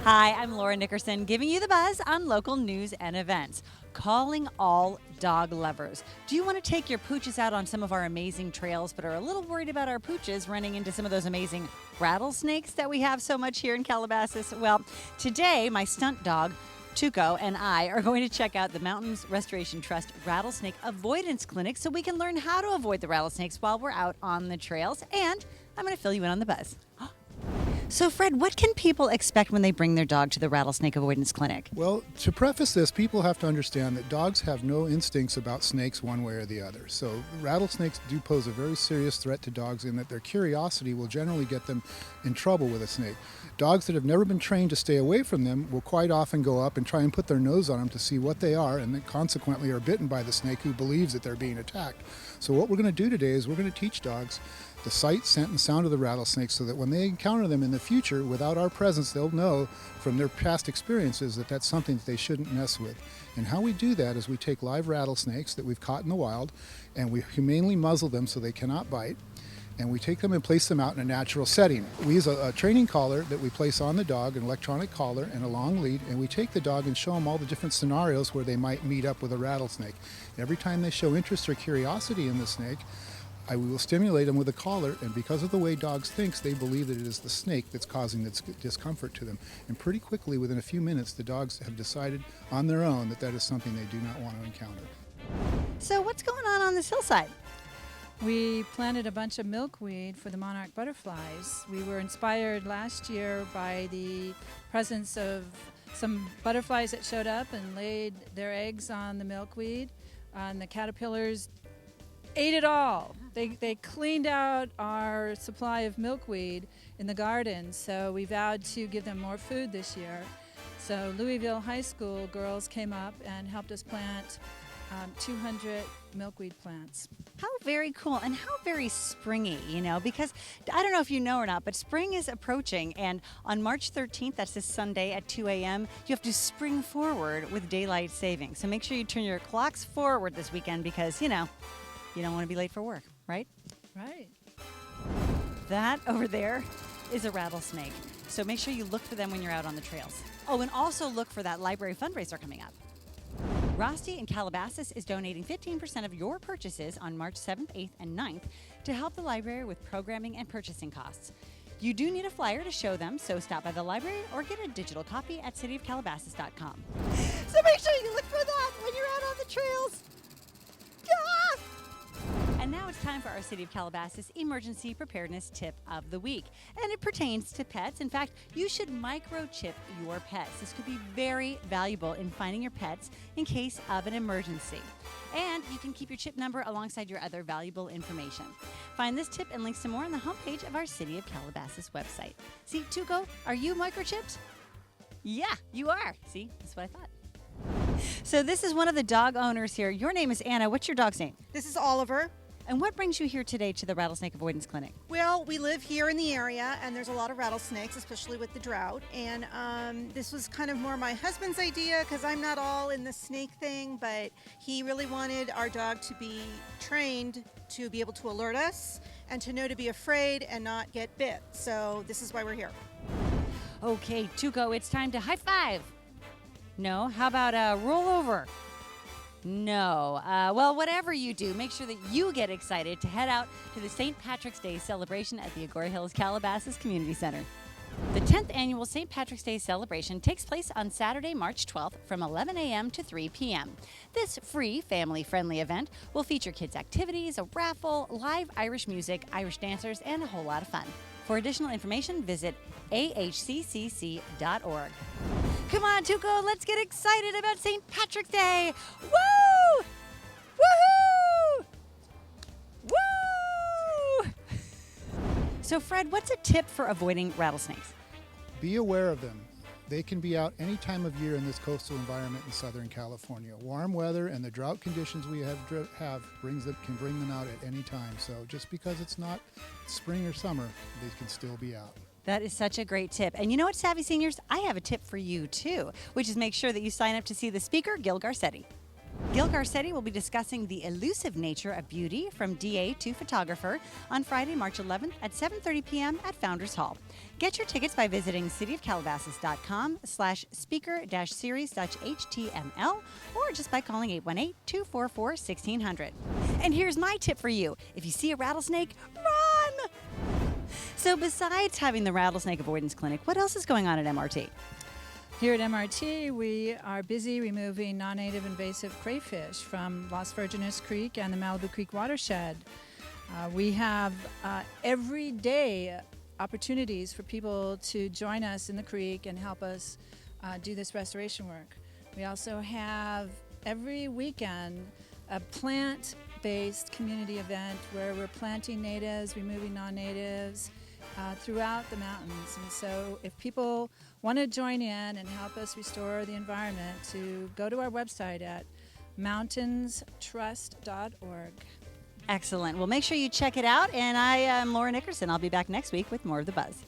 Hi, I'm Laura Nickerson, giving you the buzz on local news and events. Calling all dog lovers. Do you want to take your pooches out on some of our amazing trails, but are a little worried about our pooches running into some of those amazing rattlesnakes that we have so much here in Calabasas? Well, today, my stunt dog, Tuco, and I are going to check out the Mountains Restoration Trust Rattlesnake Avoidance Clinic so we can learn how to avoid the rattlesnakes while we're out on the trails. And I'm going to fill you in on the buzz. So, Fred, what can people expect when they bring their dog to the Rattlesnake Avoidance Clinic? Well, to preface this, people have to understand that dogs have no instincts about snakes one way or the other. So rattlesnakes do pose a very serious threat to dogs in that their curiosity will generally get them in trouble with a snake. Dogs that have never been trained to stay away from them will quite often go up and try and put their nose on them to see what they are, and then consequently are bitten by the snake who believes that they're being attacked. So what we're going to do today is we're going to teach dogs the sight, scent, and sound of the rattlesnakes so that when they encounter them in the future, without our presence, they'll know from their past experiences that that's something that they shouldn't mess with. And how we do that is we take live rattlesnakes that we've caught in the wild and we humanely muzzle them so they cannot bite. And we take them and place them out in a natural setting. We use a training collar that we place on the dog, an electronic collar and a long lead, and we take the dog and show them all the different scenarios where they might meet up with a rattlesnake. Every time they show interest or curiosity in the snake, we will stimulate them with a collar, and because of the way dogs think, they believe that it is the snake that's causing this discomfort to them. And pretty quickly, within a few minutes, the dogs have decided on their own that that is something they do not want to encounter. So what's going on this hillside? We planted a bunch of milkweed for the Monarch butterflies. We were inspired last year by the presence of some butterflies that showed up and laid their eggs on the milkweed, and the caterpillars ate it all. They cleaned out our supply of milkweed in the garden, so we vowed to give them more food this year. So Louisville High School girls came up and helped us plant 200 milkweed plants. How very cool and how very springy, because I don't know if you know or not, but spring is approaching, and on March 13th, that's this Sunday at 2 a.m., you have to spring forward with daylight savings. So make sure you turn your clocks forward this weekend because, you don't want to be late for work, right? Right. That over there is a rattlesnake. So make sure you look for them when you're out on the trails. Oh, and also look for that library fundraiser coming up. Rosti in Calabasas is donating 15% of your purchases on March 7th, 8th, and 9th to help the library with programming and purchasing costs. You do need a flyer to show them, so stop by the library or get a digital copy at cityofcalabasas.com. So make sure you look for that when you're out on the trails. Ah! And now it's time for our City of Calabasas Emergency Preparedness Tip of the Week. And it pertains to pets. In fact, you should microchip your pets. This could be very valuable in finding your pets in case of an emergency. And you can keep your chip number alongside your other valuable information. Find this tip and links to more on the homepage of our City of Calabasas website. See, Tuco, are you microchipped? Yeah, you are. See, that's what I thought. So this is one of the dog owners here. Your name is Anna. What's your dog's name? This is Oliver. And what brings you here today to the Rattlesnake Avoidance Clinic? Well, we live here in the area, and there's a lot of rattlesnakes, especially with the drought. And this was kind of more my husband's idea because I'm not all in the snake thing, but he really wanted our dog to be trained to be able to alert us and to know to be afraid and not get bit. So this is why we're here. Okay, Tuco, it's time to high five. No, how about roll over? No. Well, whatever you do, make sure that you get excited to head out to the St. Patrick's Day celebration at the Agora Hills Calabasas Community Center. The 10th annual St. Patrick's Day celebration takes place on Saturday, March 12th from 11 a.m. to 3 p.m. This free, family-friendly event will feature kids' activities, a raffle, live Irish music, Irish dancers, and a whole lot of fun. For additional information, visit ahccc.org. Come on, Tuco, let's get excited about St. Patrick's Day! Woo! Woohoo! Woo! So, Fred, what's a tip for avoiding rattlesnakes? Be aware of them. They can be out any time of year in this coastal environment in Southern California. Warm weather and the drought conditions we have can bring them out at any time. So just because it's not spring or summer, they can still be out. That is such a great tip. And you know what, Savvy Seniors? I have a tip for you, too, which is make sure that you sign up to see the speaker, Gil Garcetti. Gil Garcetti will be discussing the elusive nature of beauty from DA to photographer on Friday, March 11th at 7:30 p.m. at Founders Hall. Get your tickets by visiting cityofcalabasas.com/speaker-series.html or just by calling 818-244-1600. And here's my tip for you. If you see a rattlesnake, run! So besides having the Rattlesnake Avoidance Clinic, what else is going on at MRT? Here at MRT, we are busy removing non-native invasive crayfish from Las Virgenes Creek and the Malibu Creek watershed. We have everyday opportunities for people to join us in the creek and help us do this restoration work. We also have every weekend a plant-based community event where we're planting natives, removing non-natives, throughout the mountains. And so if people want to join in and help us restore the environment, to go to our website at mountainstrust.org. Excellent. Well, make sure you check it out. And I am Laura Nickerson. I'll be back next week with more of The Buzz.